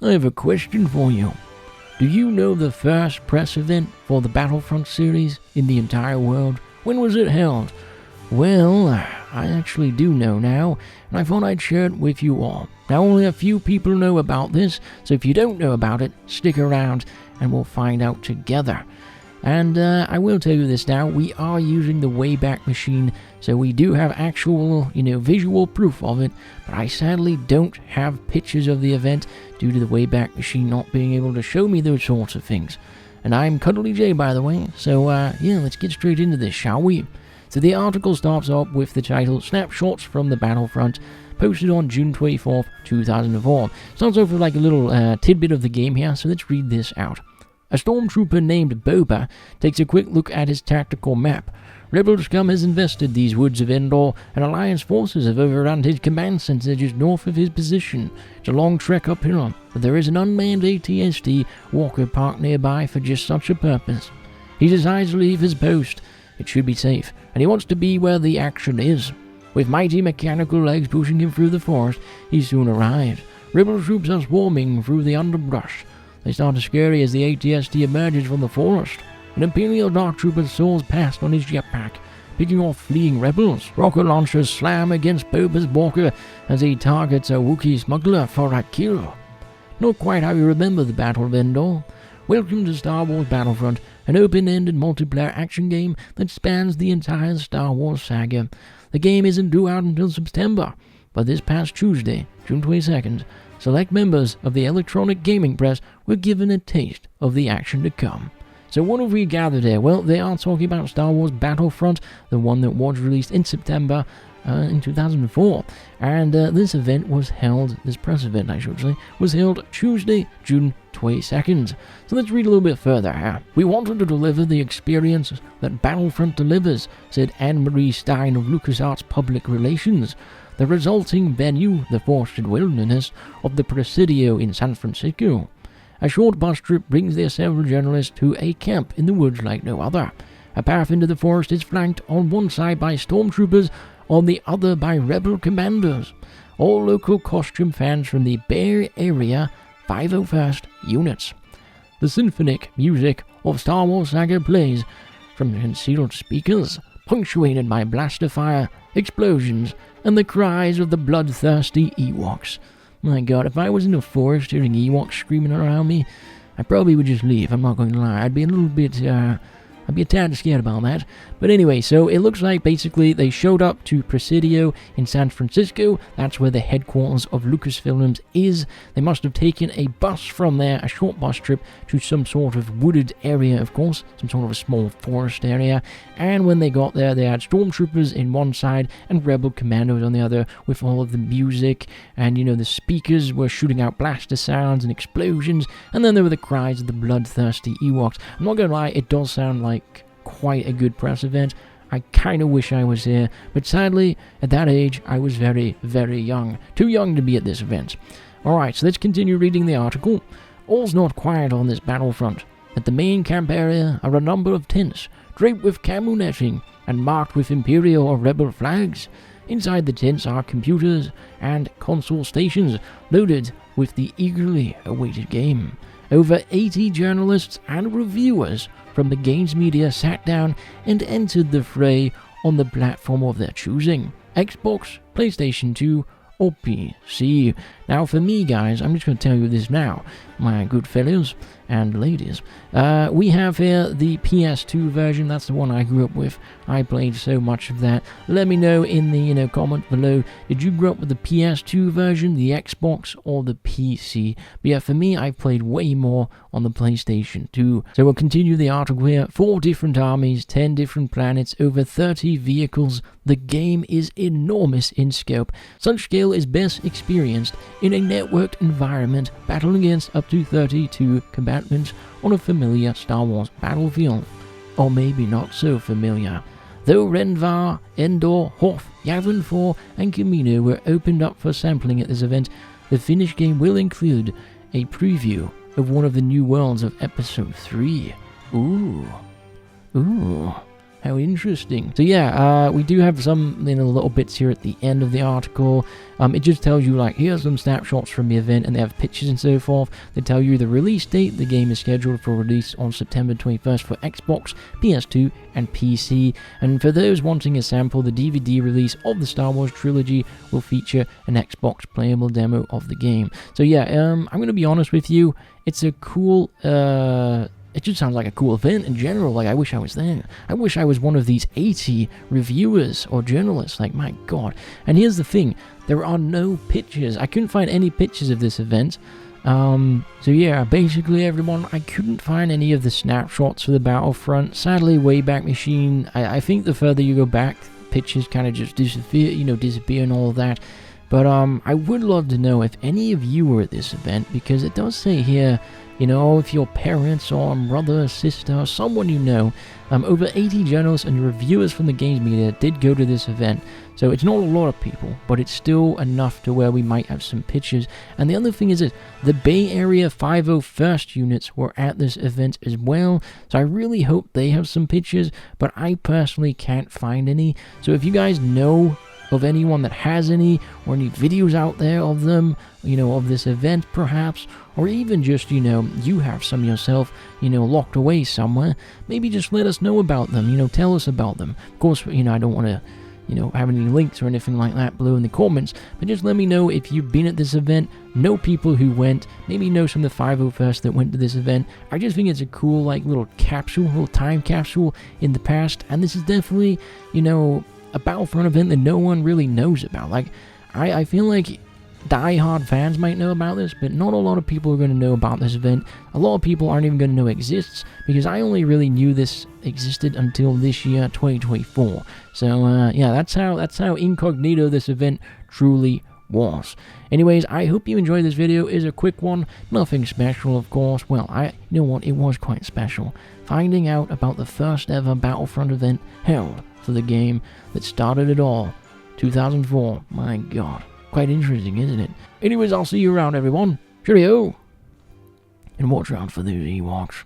I have a question for you. Do you know the first press event for the Battlefront series in the entire world? When was it held? Well, I actually do know now, and I thought I'd share it with you all. Now, only a few people know about this, so if you don't know about it, stick around and we'll find out together. And I will tell you this now, we are using the Wayback machine, so we do have actual, visual proof of it, but I sadly don't have pictures of the event due to the Wayback machine not being able to show me those sorts of things. And I'm CuddlyJay, by the way, so let's get straight into this, shall we? So the article starts off with the title, Snapshots from the Battlefront, posted on June 24th, 2004. Starts off with like a little tidbit of the game here, so let's read this out. A stormtrooper named Boba takes a quick look at his tactical map. Rebel scum has invested these woods of Endor, and Alliance forces have overrun his command center just north of his position. It's a long trek uphill, but there is an unmanned AT-ST walker parked nearby for just such a purpose. He decides to leave his post. It should be safe, and he wants to be where the action is. With mighty mechanical legs pushing him through the forest, he soon arrives. Rebel troops are swarming through the underbrush. They start to scurry as the AT-ST emerges from the forest. An Imperial Dark Trooper soars past on his jetpack, picking off fleeing rebels. Rocket launchers slam against Boba's walker as he targets a Wookiee smuggler for a kill. Not quite how you remember the Battle of Endor. Welcome to Star Wars Battlefront, an open-ended multiplayer action game that spans the entire Star Wars saga. The game isn't due out until September, but this past Tuesday, June 22nd, select members of the electronic gaming press were given a taste of the action to come. So what have we gathered here? Well, they are talking about Star Wars Battlefront, the one that was released in September in 2004. And this event was held, this press event I should say, was held Tuesday, June 22nd. So let's read a little bit further here. We wanted to deliver the experience that Battlefront delivers, said Anne-Marie Stein of LucasArts Public Relations. The resulting venue, the forested wilderness of the Presidio in San Francisco. A short bus trip brings the assembled journalists to a camp in the woods like no other. A path into the forest is flanked on one side by stormtroopers, on the other by rebel commanders. All local costume fans from the Bay Area 501st units. The symphonic music of Star Wars saga plays from concealed speakers, punctuated by blaster fire, explosions, and the cries of the bloodthirsty Ewoks. My god, if I was in a forest hearing Ewoks screaming around me, I probably would just leave, I'm not going to lie. I'd be a little bit, I'd be a tad scared about that. But anyway, so it looks like basically they showed up to Presidio in San Francisco. That's where the headquarters of Lucasfilms is. They must have taken a bus from there, a short bus trip, to some sort of wooded area, of course, some sort of a small forest area. And when they got there, they had stormtroopers in one side and rebel commandos on the other, with all of the music. And, the speakers were shooting out blaster sounds and explosions. And then there were the cries of the bloodthirsty Ewoks. I'm not going to lie, it does sound like quite a good press event. I kind of wish I was here, but sadly, at that age, I was very, very young. Too young to be at this event. Alright, so let's continue reading the article. All's not quiet on this battlefront. At the main camp area are a number of tents, draped with camo netting, and marked with Imperial or Rebel flags. Inside the tents are computers and console stations, loaded with the eagerly awaited game. Over 80 journalists and reviewers from the games media sat down and entered the fray on the platform of their choosing. Xbox, PlayStation 2, or PC. Now for me guys, I'm just going to tell you this now, my good fellows and ladies. We have here the PS2 version, that's the one I grew up with. I played so much of that. Let me know in the comments below, did you grow up with the PS2 version, the Xbox, or the PC? But yeah, for me, I played way more on the PlayStation 2. So we'll continue the article here. 4 different armies, 10 different planets, over 30 vehicles. The game is enormous in scope. Such scale is best experienced in a networked environment, battling against up to 32 combatants on a familiar Star Wars battlefield. Or maybe not so familiar. Though Renvar, Endor, Hoth, Yavin 4, and Kamino were opened up for sampling at this event, the finished game will include a preview of one of the new worlds of Episode 3. Ooh. How interesting. So yeah, we do have some little bits here at the end of the article. It just tells you, like, here's some snapshots from the event, and they have pictures and so forth. They tell you the release date. The game is scheduled for release on September 21st for Xbox, PS2, and PC. And for those wanting a sample, the DVD release of the Star Wars trilogy will feature an Xbox playable demo of the game. So yeah, I'm going to be honest with you. It's a cool, it just sounds like a cool event in general. Like, I wish I was there. I wish I was one of these 80 reviewers or journalists. Like, my god. And here's the thing. There are no pictures. I couldn't find any pictures of this event. So yeah, basically everyone, I couldn't find any of the snapshots for the Battlefront. Sadly, Wayback Machine, I think the further you go back, pictures kind of just disappear, disappear and all of that. But I would love to know if any of you were at this event, because it does say here, if your parents or brother, sister, someone you know, over 80 journalists and reviewers from the games media did go to this event. So it's not a lot of people, but it's still enough to where we might have some pictures. And the other thing is that the Bay Area 501st units were at this event as well. So I really hope they have some pictures, but I personally can't find any. So if you guys know of anyone that has any, or any videos out there of them, of this event perhaps, or even just, you have some yourself, locked away somewhere, maybe just let us know about them, tell us about them. Of course, I don't want to, have any links or anything like that below in the comments, but just let me know if you've been at this event, know people who went, maybe know some of the 501st that went to this event. I just think it's a cool, little time capsule in the past, and this is definitely, a Battlefront event that no one really knows about. Like, I feel like die-hard fans might know about this, but not a lot of people are going to know about this event. A lot of people aren't even going to know it exists, because I only really knew this existed until this year, 2024. So, yeah, that's how incognito this event truly was. Anyways, I hope you enjoyed this video. It's a quick one, nothing special, of course. Well, you know what, it was quite special. Finding out about the first ever Battlefront event held for the game that started it all, 2004. My god, quite interesting, isn't it? Anyways, I'll see you around, everyone. Cheerio, and watch out for those Ewoks.